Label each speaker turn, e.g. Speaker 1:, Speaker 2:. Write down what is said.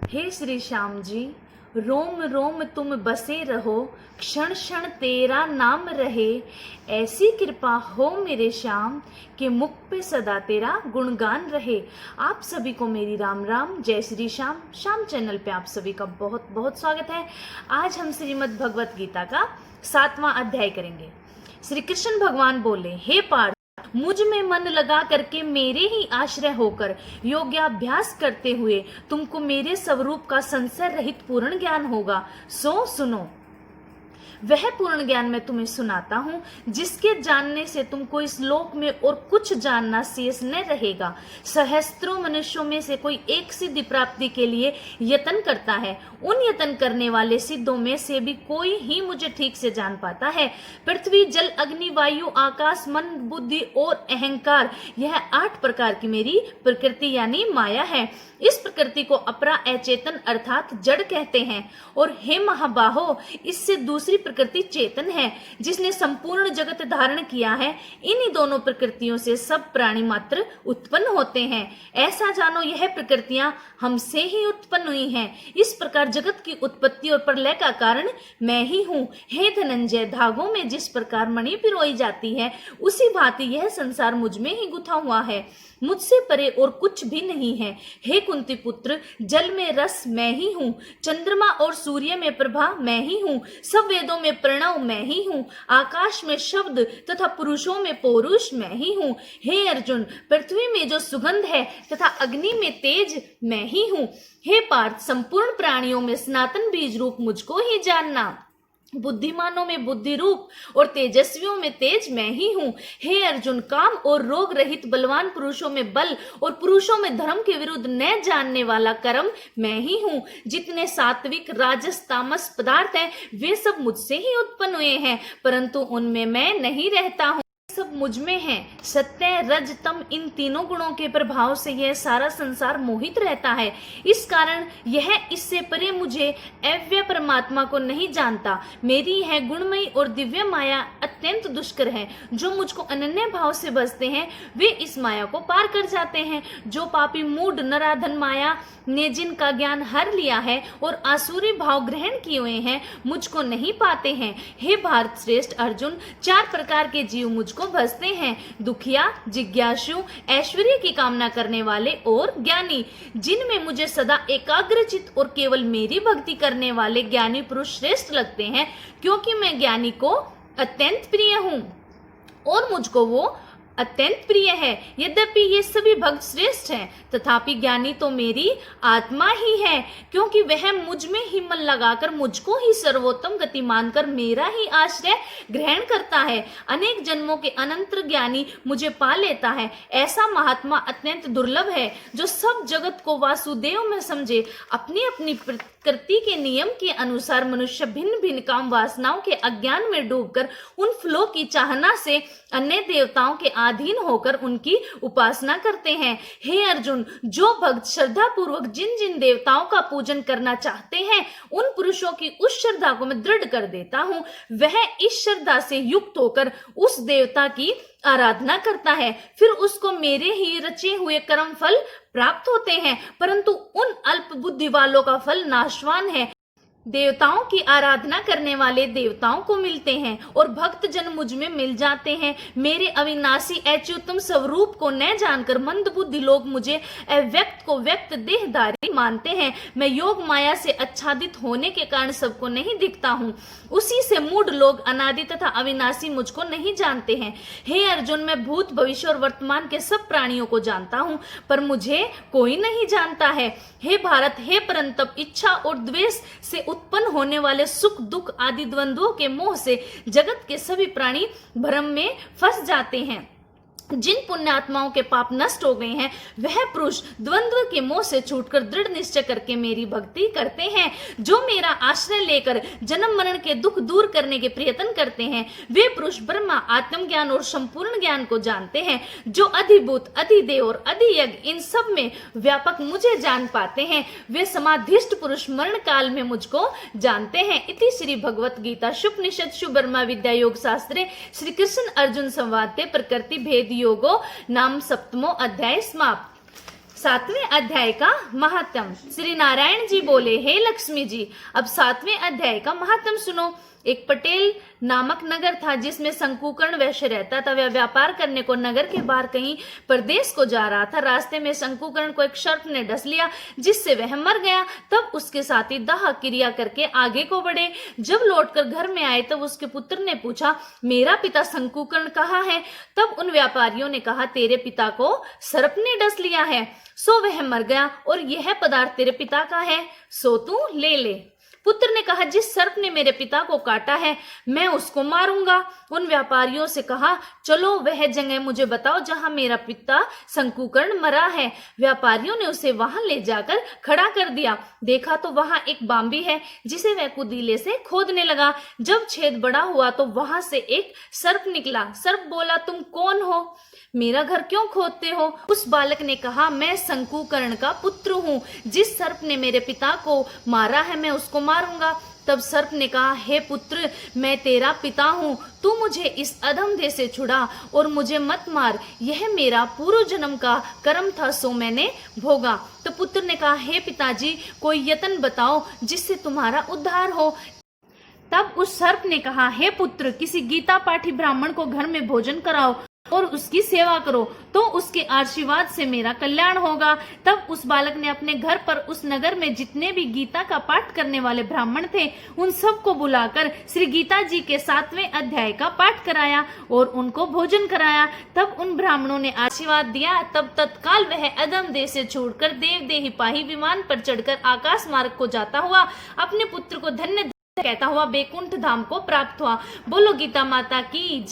Speaker 1: हे श्री श्याम जी, रोम रोम तुम बसे रहो, क्षण क्षण तेरा नाम रहे। ऐसी कृपा हो मेरे श्याम कि मुख पे सदा तेरा गुणगान रहे। आप सभी को मेरी राम राम, जय श्री श्याम। श्याम चैनल पे आप सभी का बहुत बहुत स्वागत है। आज हम श्रीमद् भगवत गीता का 7वां अध्याय करेंगे। श्री कृष्ण भगवान बोले, हे पार्थ, मुझ में मन लगा करके मेरे ही आश्रय होकर योगाभ्यास करते हुए तुमको मेरे स्वरूप का संशय रहित पूर्ण ज्ञान होगा। सो सुनो, वह पूर्ण ज्ञान मैं तुम्हें सुनाता हूँ, जिसके जानने से तुमको इस लोक में और कुछ जानना शेष न रहेगा। सहस्त्रों मनुष्यों में से कोई एक सिद्धि प्राप्ति के लिए यत्न करता है। उन यत्न करने वाले सिद्धों में से भी कोई ही मुझे ठीक से जान पाता है। पृथ्वी, जल, अग्नि, वायु, आकाश, मन, बुद्धि और अहंकार, यह 8 प्रकार की मेरी प्रकृति यानी माया है। इस प्रकृति को अपरा अचेतन अर्थात जड़ कहते हैं। और हे महाबाहो, इससे दूसरी प्रकृति चेतन है, जिसने संपूर्ण जगत धारण किया है। इन्हीं दोनों प्रकृतियों से सब प्राणी मात्र उत्पन्न होते हैं। ऐसा जानो, यह प्रकृतियां हमसे ही उत्पन्न हुई हैं। इस प्रकार जगत की उत्पत्ति और प्रलय का कारण मैं ही हूँ। हे धनंजय, धागों में जिस प्रकार मणि पिरोई जाती है, उसी भांति यह संसार मुझ में ही गुथा हुआ है। मुझसे परे और कुछ भी नहीं है। हे कुंती पुत्र, जल में रस मैं ही हूँ, चंद्रमा और सूर्य में प्रभा मैं ही हूँ, सब वेदों में प्रणव मैं ही हूँ, आकाश में शब्द तथा पुरुषों में पौरुष मैं ही हूँ। हे अर्जुन, पृथ्वी में जो सुगंध है तथा अग्नि में तेज मैं ही हूँ। हे पार्थ, संपूर्ण प्राणियों में सनातन बीज रूप मुझको ही जानना। बुद्धिमानों में बुद्धि रूप और तेजस्वियों में तेज मैं ही हूँ। हे अर्जुन, काम और रोग रहित बलवान पुरुषों में बल और पुरुषों में धर्म के विरुद्ध न जानने वाला कर्म मैं ही हूँ। जितने सात्विक, राजस, तामस पदार्थ हैं, वे सब मुझसे ही उत्पन्न हुए हैं, परंतु उनमें मैं नहीं रहता हूँ। सब मुझ में है। सत्य, रज, तम, इन तीनों गुणों के प्रभाव से यह सारा संसार मोहित रहता है। इस कारण यह इससे परे मुझे अव्यय परमात्मा को नहीं जानता। मेरी यह गुणमयी और दिव्य माया अत्यंत दुष्कर है। जो मुझको अनन्य भाव से बसते हैं, वे इस माया को पार कर जाते हैं। जो पापी मूढ़ नराधन माया ने जिनका ज्ञान हर लिया है और आसुरी भाव ग्रहण किए हुए हैं, मुझको नहीं पाते हैं। हे भारत श्रेष्ठ अर्जुन, 4 प्रकार के जीव मुझको भजते हैं, दुखिया, जिज्ञासु, ऐश्वर्य की कामना करने वाले और ज्ञानी। जिनमें मुझे सदा एकाग्रचित और केवल मेरी भक्ति करने वाले ज्ञानी पुरुष श्रेष्ठ लगते हैं, क्योंकि मैं ज्ञानी को अत्यंत प्रिय हूँ और मुझको वो अत्यंत प्रिय है। यद्यपि ये सभी भक्त श्रेष्ठ हैं, तथापि ज्ञानी तो मेरी आत्मा ही है, क्योंकि वह मुझ में ही मन लगाकर मुझको ही सर्वोत्तम गति मानकर मेरा ही आश्रय ग्रहण करता है। अनेक जन्मों के अनंतर ज्ञानी मुझे पा लेता है। ऐसा महात्मा अत्यंत दुर्लभ है, जो सब जगत को वासुदेव में समझे। अपनी अपनी प्रकृति के नियम के अनुसार मनुष्य भिन्न भिन्न काम वासनाओं के अज्ञान में डूबकर उन फलों की चाहना से अन्य देवताओं के अधीन होकर उनकी उपासना करते हैं। हे अर्जुन, जो भक्त श्रद्धा पूर्वक जिन जिन देवताओं का पूजन करना चाहते हैं, उन पुरुषों की उस श्रद्धा को मैं दृढ़ कर देता हूँ। वह इस श्रद्धा से युक्त होकर उस देवता की आराधना करता है, फिर उसको मेरे ही रचे हुए कर्म फल प्राप्त होते हैं, परंतु उन अल्प बुद्धि वालों का फल नाशवान है। देवताओं की आराधना करने वाले देवताओं को मिलते हैं और भक्त जन मुझ में मिल जाते हैं। मेरे अविनाशी अच्युतम स्वरूप को न जानकर मंद बुद्धि लोग मुझे अव्यक्त को व्यक्त देहधारी मानते हैं। मैं योग माया से आच्छादित होने के कारण सबको नहीं दिखता हूँ। उसी से मूढ़ लोग अनादि तथा अविनाशी मुझको नहीं जानते हैं। हे अर्जुन, मैं भूत, भविष्य और वर्तमान के सब प्राणियों को जानता हूँ, पर मुझे कोई नहीं जानता है। हे भारत, हे परंतप, इच्छा और द्वेष से उत्पन्न होने वाले सुख, दुख आदि द्वंद्वों के मोह से जगत के सभी प्राणी भ्रम में फंस जाते हैं। जिन पुण्यात्माओं के पाप नष्ट हो गए हैं, वह पुरुष द्वंद्व के मोह से छूटकर दृढ़ निश्चय करके मेरी भक्ति करते हैं। जो मेरा आश्रय लेकर जन्म मरण के दुख दूर करने के प्रयत्न करते हैं, वे पुरुष ब्रह्मा, आत्मज्ञान और संपूर्ण ज्ञान को जानते हैं। जो अधिभूत, अधिदेव और अधियज्ञ इन सब में व्यापक मुझे जान पाते हैं, वे समाधिष्ट पुरुष मरण काल में मुझको जानते हैं। इति श्री भगवत गीता शुपनिषद शुब्रह्मा विद्या योग शास्त्रे श्री कृष्ण अर्जुन संवादे प्रकृति भेद योगो नाम 7वां अध्याय समाप्त। 7वें अध्याय का महात्म। श्री नारायण जी बोले, हे लक्ष्मी जी, अब 7वें अध्याय का महात्म सुनो। एक पटेल नामक नगर था जिसमें शंकुकर्ण वैश्य रहता था। वह व्यापार करने को नगर के बाहर कहीं प्रदेश को जा रहा था। रास्ते में शंकुकर्ण को एक सर्प ने डस लिया जिससे वह मर गया। तब उसके साथी दाह क्रिया करके आगे को बढ़े। जब लौटकर घर में आए तब उसके पुत्र ने पूछा, मेरा पिता शंकुकर्ण कहाँ है? तब उन व्यापारियों ने कहा, तेरे पिता को सर्प ने डस लिया है, सो वह मर गया, और यह पदार्थ तेरे पिता का है, सो तू ले ले। पुत्र ने कहा, जिस सर्प ने मेरे पिता को काटा है मैं उसको मारूंगा। उन व्यापारियों से कहा, चलो वह जगह मुझे बताओ जहां मेरा पिता शंकुकर्ण मरा है। व्यापारियों ने उसे वहां ले जाकर खड़ा कर दिया। देखा तो वहां एक बांबी है जिसे वह कुदीले से खोदने लगा। जब छेद बड़ा हुआ तो वहां से एक सर्प निकला। सर्प बोला, तुम कौन हो? मेरा घर क्यों खोदते हो? उस बालक ने कहा, मैं शंकुकर्ण का पुत्र हूँ। जिस सर्प ने मेरे पिता को मारा है मैं उसको मारूंगा। तब सर्प ने कहा, हे पुत्र, मैं तेरा पिता हूँ, तू मुझे इस अधम देह से छुड़ा और मुझे मत मार। यह मेरा पूर्व जन्म का कर्म था, सो मैंने भोगा। तो पुत्र ने कहा, हे पिताजी, कोई यत्न बताओ जिससे तुम्हारा उद्धार हो। तब उस सर्प ने कहा, हे पुत्र, किसी गीता पाठी ब्राह्मण को घर में भोजन कराओ और उसकी सेवा करो, तो उसके आशीर्वाद से मेरा कल्याण होगा। तब उस बालक ने अपने घर पर उस नगर में जितने भी गीता का पाठ करने वाले ब्राह्मण थे उन सबको बुलाकर श्री गीता जी के 7वें अध्याय का पाठ कराया और उनको भोजन कराया। तब उन ब्राह्मणों ने आशीर्वाद दिया। तब तत्काल वह अधम देह से छोड़कर देवदेही पाही विमान पर चढ़कर आकाश मार्ग को जाता हुआ अपने पुत्र को धन्य कहता हुआ बैकुंठ धाम को प्राप्त हुआ। बोलो गीता माता की।